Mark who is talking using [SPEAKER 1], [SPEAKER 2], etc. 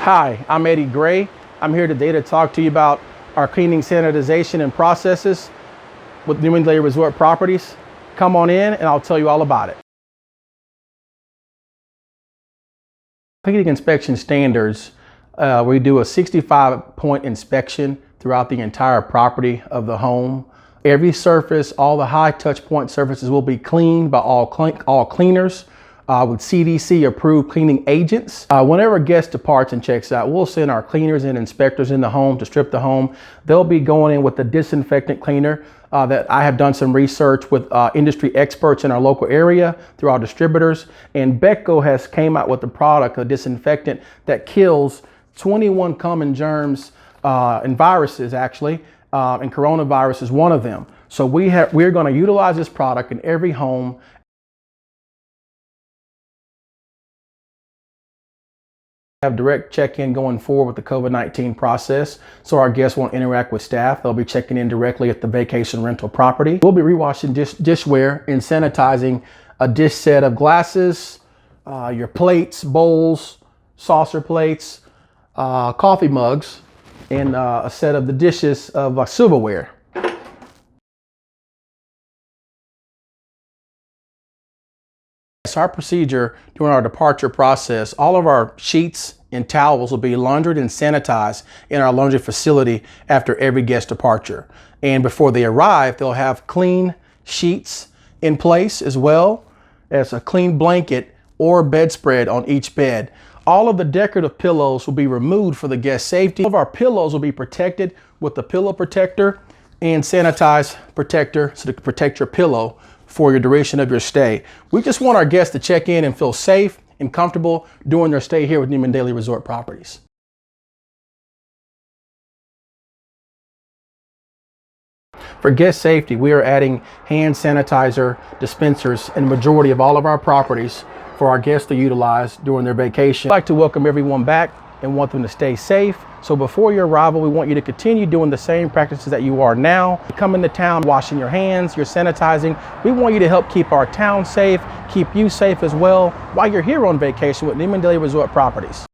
[SPEAKER 1] Hi, I'm Eddie Gray. I'm here today to talk to you about our cleaning, sanitization, and processes with Newman-Dailey Resort Properties. Come on in and I'll tell you all about it. Cleaning inspection standards, we do a 65-point inspection throughout the entire property of the home. Every surface, all the high touch point surfaces will be cleaned by all cleaners with CDC approved cleaning agents. Whenever a guest departs and checks out, we'll send our cleaners and inspectors in the home to strip the home. They'll be going in with the disinfectant cleaner that I have done some research with industry experts in our local area through our distributors. And Becco has came out with a product, a disinfectant that kills 21 common germs and viruses actually, and coronavirus is one of them. So we're going to utilize this product in every home. Have direct check-in going forward with the COVID-19 process, so our guests won't interact with staff. They'll be checking in directly at the vacation rental property. We'll be rewashing dishware and sanitizing a dish set of glasses, your plates, bowls, saucer plates, coffee mugs, and a set of the dishes of silverware. Our procedure during our departure process, all of our sheets and towels will be laundered and sanitized in our laundry facility after every guest departure. And before they arrive, they'll have clean sheets in place as well as a clean blanket or bedspread on each bed. All of the decorative pillows will be removed for the guest safety. All of our pillows will be protected with the pillow protector and sanitized protector so to protect your pillow for your duration of your stay. We just want our guests to check in and feel safe and comfortable during their stay here with Newman-Dailey Resort Properties. For guest safety, we are adding hand sanitizer dispensers in the majority of all of our properties for our guests to utilize during their vacation. I'd like to welcome everyone back and want them to stay safe. So before your arrival, we want you to continue doing the same practices that you are now. Come into town, washing your hands, you're sanitizing. We want you to help keep our town safe, keep you safe as well while you're here on vacation with Newman-Dailey Resort Properties.